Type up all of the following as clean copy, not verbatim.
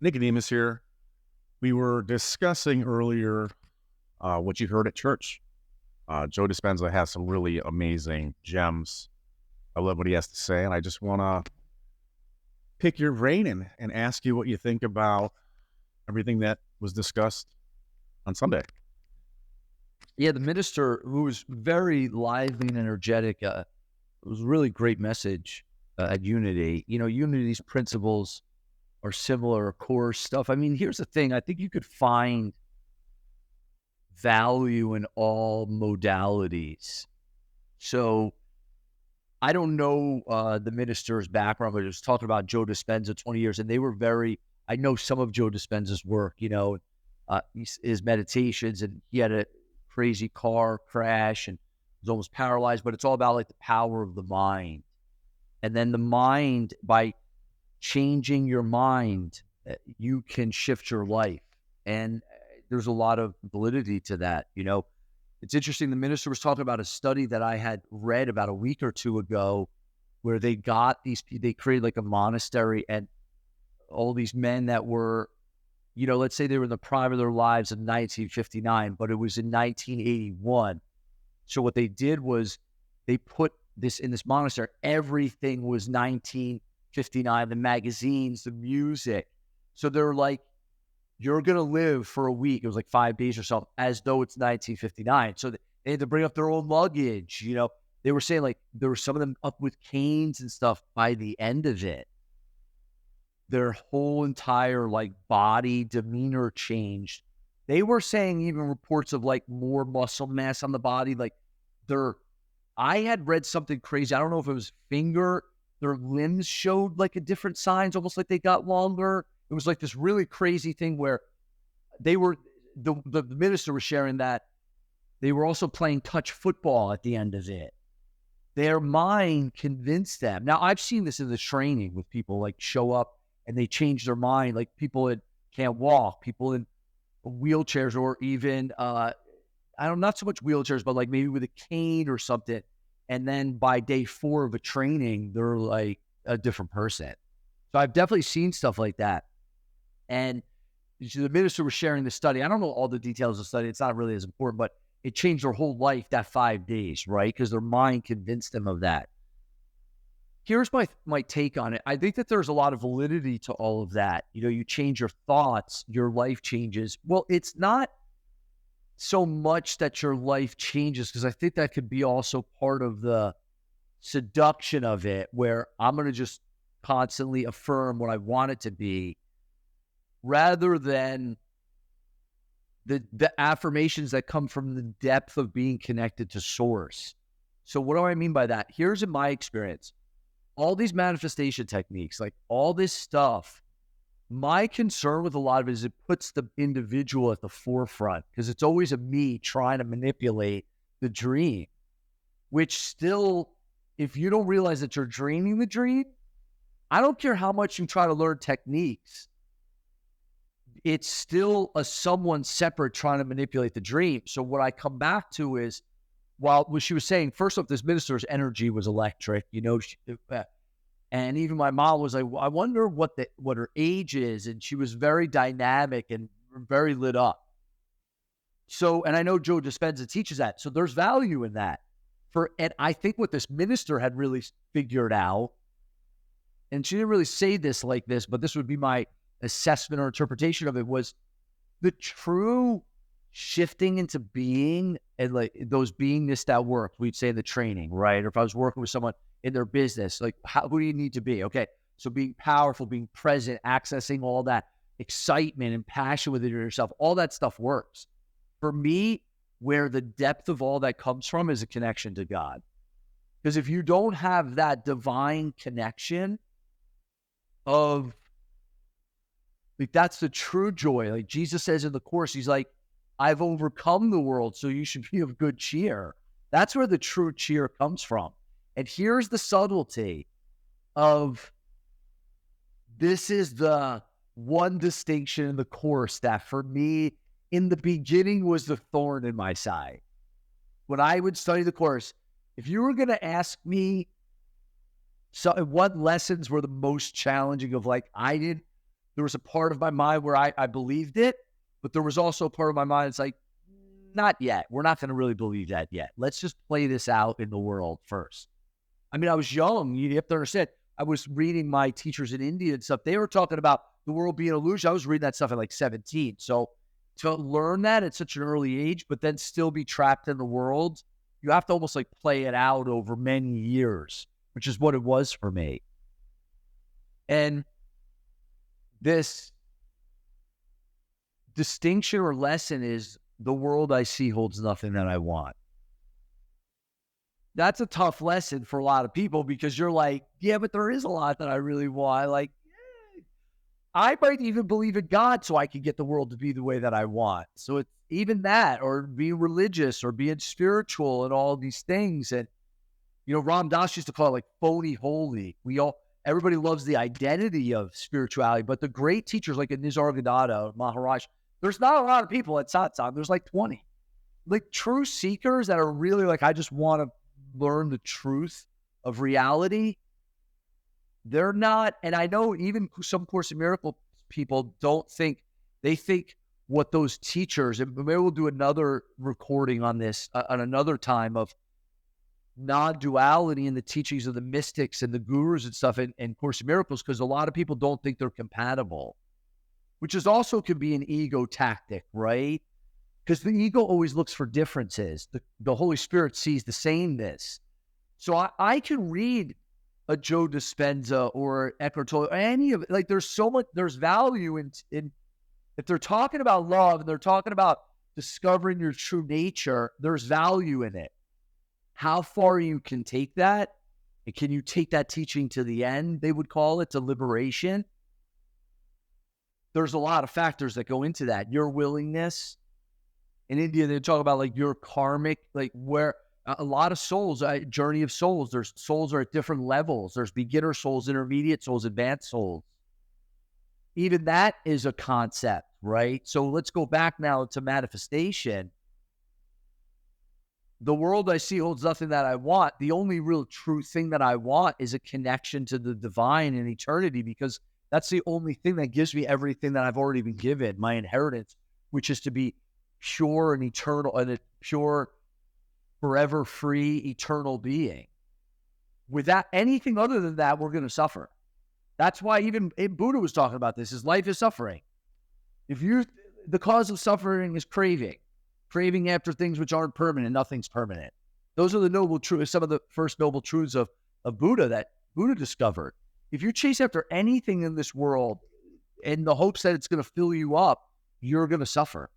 Nicodemus here. We were discussing earlier what you heard at church. Joe Dispenza has some really amazing gems. I love what he has to say, and I just want to pick your brain and ask you what you think about everything that was discussed on Sunday. Yeah, the minister, who was very lively and energetic, it was a really great message at Unity. You know, Unity's principles are similar, core stuff. I mean, here's the thing. I think you could find value in all modalities. So I don't know the minister's background, but it was talking about Joe Dispenza 20 years, and they were I know some of Joe Dispenza's work, his meditations, and he had a crazy car crash and was almost paralyzed, but it's all about like the power of the mind. And then the mind, by changing your mind, you can shift your life. And there's a lot of validity to that. It's interesting. The minister was talking about a study that I had read about a week or two ago where they created like a monastery, and all these men that were, let's say they were in the prime of their lives in 1959, but it was in 1981. So what they did was they put this in this monastery. Everything was 1959, the magazines, the music. So they're like, you're going to live for a week. It was like 5 days or something, as though it's 1959. So they had to bring up their own luggage. They were saying like there were some of them up with canes and stuff by the end of it. Their whole entire like body demeanor changed. They were saying even reports of like more muscle mass on the body. Like I had read something crazy. I don't know if it was their limbs showed like a different signs, almost like they got longer. It was like this really crazy thing where they were, the minister was sharing that they were also playing touch football at the end of it. Their mind convinced them. Now, I've seen this in the training with people like show up and they change their mind, like people that can't walk, people in wheelchairs, or even, not so much wheelchairs, but like maybe with a cane or something. And then by day 4 of a training, they're like a different person. So I've definitely seen stuff like that. And the minister was sharing the study. I don't know all the details of the study. It's not really as important, but it changed their whole life that 5 days, right? Because their mind convinced them of that. Here's my take on it. I think that there's a lot of validity to all of that. You change your thoughts, your life changes. Well, it's not so much that your life changes, because I think that could be also part of the seduction of it, where I'm going to just constantly affirm what I want it to be, rather than the affirmations that come from the depth of being connected to source. So what do I mean by that? Here's in my experience, all these manifestation techniques, like all this stuff, my concern with a lot of it is it puts the individual at the forefront, because it's always a me trying to manipulate the dream, which still, if you don't realize that you're dreaming the dream, I don't care how much you try to learn techniques. It's still someone separate trying to manipulate the dream. So what I come back to is, while what she was saying, first off, this minister's energy was electric, and even my mom was like, I wonder what her age is. And she was very dynamic and very lit up. So, and I know Joe Dispenza teaches that. So there's value in that. And I think what this minister had really figured out, and she didn't really say this like this, but this would be my assessment or interpretation of it, was the true shifting into being, and like those beingness that work, we'd say in the training, right? Or if I was working with someone in their business, like who do you need to be? Okay. So being powerful, being present, accessing all that excitement and passion within yourself, all that stuff works. For me, where the depth of all that comes from is a connection to God. Because if you don't have that divine connection of, like, that's the true joy. Like Jesus says in the Course, he's like, I've overcome the world, so you should be of good cheer. That's where the true cheer comes from. And here's the subtlety of, this is the one distinction in the Course that for me in the beginning was the thorn in my side. When I would study the Course, if you were going to ask me, so what lessons were the most challenging, of like, I didn't there was a part of my mind where I believed it, but there was also a part of my mind that's like, not yet. We're not going to really believe that yet. Let's just play this out in the world first. I mean, I was young. You have to understand. I was reading my teachers in India and stuff. They were talking about the world being an illusion. I was reading that stuff at like 17. So to learn that at such an early age, but then still be trapped in the world, you have to almost like play it out over many years, which is what it was for me. And this distinction or lesson is the world I see holds nothing that I want. That's a tough lesson for a lot of people because you're like, yeah, but there is a lot that I really want. Like, yeah, I might even believe in God so I can get the world to be the way that I want. So it's even that, or being religious or being spiritual and all these things. And, Ram Dass used to call it like phony holy. Everybody loves the identity of spirituality, but the great teachers like a Nisargadatta, Maharaj, there's not a lot of people at satsang. There's like 20. Like true seekers that are really like, I just want to learn the truth of reality. They're not, and I know even some Course in Miracles people they think what those teachers, and maybe we'll do another recording on this on another time of non-duality in the teachings of the mystics and the gurus and stuff in Course in Miracles, because a lot of people don't think they're compatible, which is also could be an ego tactic, right? Because the ego always looks for differences. The Holy Spirit sees the sameness. So I can read a Joe Dispenza or Eckhart Tolle, or any of it. Like there's value in if they're talking about love and they're talking about discovering your true nature, there's value in it. How far you can take that, and can you take that teaching to the end, they would call it, to liberation? There's a lot of factors that go into that. Your willingness. In India, they talk about like your karmic, like where a lot of souls, journey of souls, there's souls are at different levels. There's beginner souls, intermediate souls, advanced souls. Even that is a concept, right? So let's go back now to manifestation. The world I see holds nothing that I want. The only real true thing that I want is a connection to the divine and eternity, because that's the only thing that gives me everything that I've already been given, my inheritance, which is to be pure and eternal, and a pure, forever free, eternal being. Without anything other than that, we're going to suffer. That's why even Buddha was talking about this, is life is suffering. The cause of suffering is craving after things which aren't permanent. Nothing's permanent. Those are the noble truths, some of the first noble truths of Buddha that Buddha discovered. If you chase after anything in this world in the hopes that it's going to fill you up, you're going to suffer.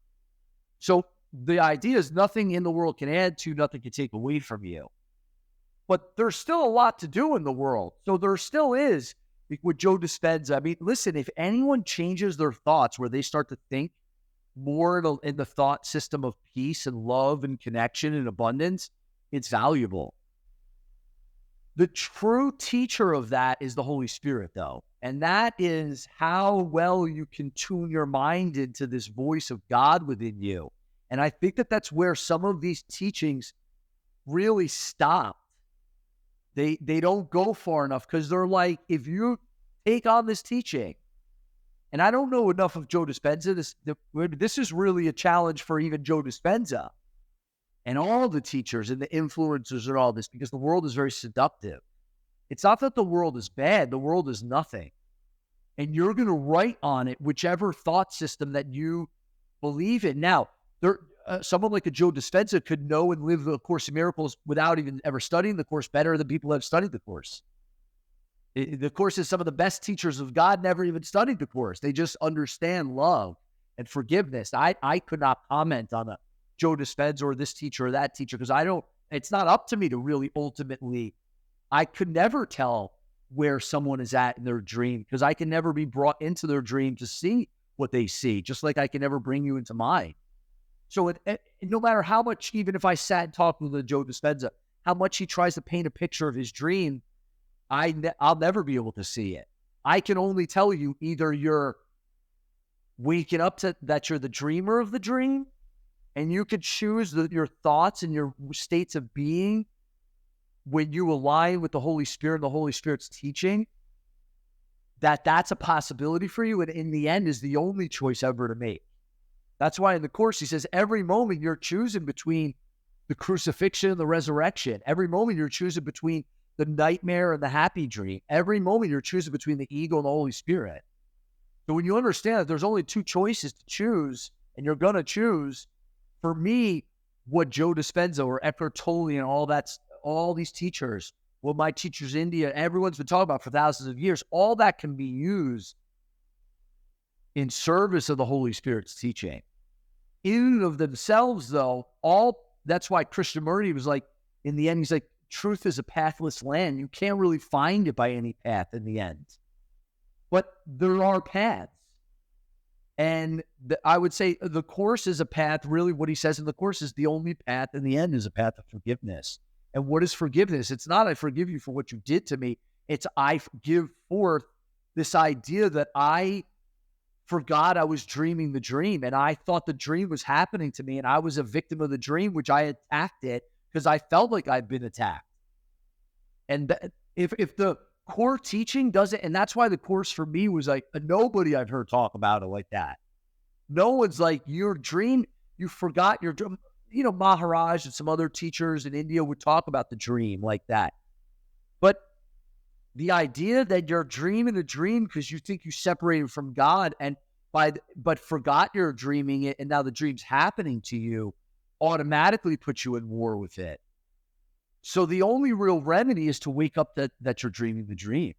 So the idea is nothing in the world can add to, nothing can take away from you. But there's still a lot to do in the world. So there still is, like with Joe Dispenza. I mean, listen, if anyone changes their thoughts where they start to think more in the thought system of peace and love and connection and abundance, it's valuable. The true teacher of that is the Holy Spirit, though. And that is how well you can tune your mind into this voice of God within you. And I think that that's where some of these teachings really stop. They don't go far enough, because they're like, if you take on this teaching, and I don't know enough of Joe Dispenza, this is really a challenge for even Joe Dispenza and all the teachers and the influencers and all this, because the world is very seductive. It's not that the world is bad. The world is nothing. And you're going to write on it whichever thought system that you believe in. Now, someone like a Joe Dispenza could know and live the Course in Miracles without even ever studying the Course better than people that have studied the Course. The Course is some of the best teachers of God never even studied the Course. They just understand love and forgiveness. I could not comment on a Joe Dispenza or this teacher or that teacher, because it's not up to me to really ultimately, I could never tell where someone is at in their dream, because I can never be brought into their dream to see what they see, just like I can never bring you into mine. So no matter how much, even if I sat and talked with Joe Dispenza, how much he tries to paint a picture of his dream, I'll never be able to see it. I can only tell you either you're waking up to that you're the dreamer of the dream, and you could choose your thoughts and your states of being when you align with the Holy Spirit and the Holy Spirit's teaching, that's a possibility for you, and in the end is the only choice ever to make. That's why in the Course he says every moment you're choosing between the crucifixion and the resurrection. Every moment you're choosing between the nightmare and the happy dream. Every moment you're choosing between the ego and the Holy Spirit. So when you understand that there's only two choices to choose, and you're going to choose, for me, what Joe Dispenza or Eckhart Tolle and all these teachers, what my teachers in India, everyone's been talking about for thousands of years, all that can be used in service of the Holy Spirit's teaching. In and of themselves, though, that's why Krishnamurti was like, in the end, he's like, truth is a pathless land. You can't really find it by any path in the end. But there are paths. And I would say the Course is a path. Really, what he says in the Course is the only path in the end is a path of forgiveness. And what is forgiveness? It's not I forgive you for what you did to me. It's I give forth this idea that I forgot I was dreaming the dream, and I thought the dream was happening to me, and I was a victim of the dream, which I attacked it because I felt like I'd been attacked. And if the core teaching doesn't, and that's why the Course for me was like, nobody I've heard talk about it like that. No one's like, your dream, you forgot your dream. You know, Maharaj and some other teachers in India would talk about the dream like that. But the idea that you're dreaming a dream because you think you separated from God but forgot you're dreaming it, and now the dream's happening to you, automatically puts you in war with it. So the only real remedy is to wake up that you're dreaming the dream.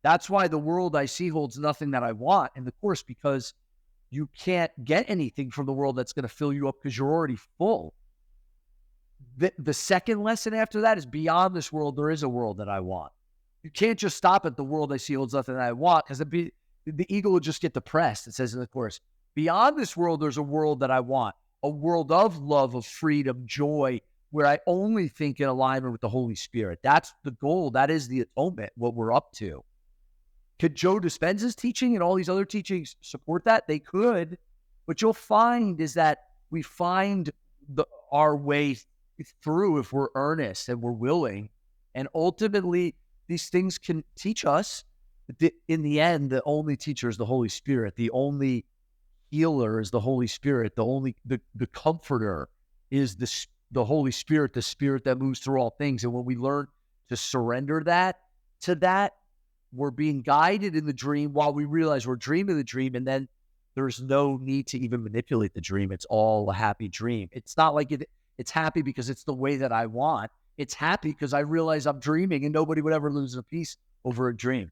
That's why the world I see holds nothing that I want in the Course, because you can't get anything from the world that's going to fill you up because you're already full. The second lesson after that is beyond this world, there is a world that I want. You can't just stop at the world I see holds nothing that I want, because the ego will just get depressed. It says in the Course, beyond this world, there's a world that I want, a world of love, of freedom, joy, where I only think in alignment with the Holy Spirit. That's the goal. That is the atonement, what we're up to. Could Joe Dispenza's teaching and all these other teachings support that? They could. What you'll find is that we find our way through if we're earnest and we're willing. And ultimately, these things can teach us. In the end, the only teacher is the Holy Spirit. The only healer is the Holy Spirit. The comforter is the Holy Spirit, the Spirit that moves through all things. And when we learn to surrender that to that, we're being guided in the dream while we realize we're dreaming the dream, and then there's no need to even manipulate the dream. It's all a happy dream. It's not like it's happy because it's the way that I want. It's happy because I realize I'm dreaming, and nobody would ever lose a piece over a dream.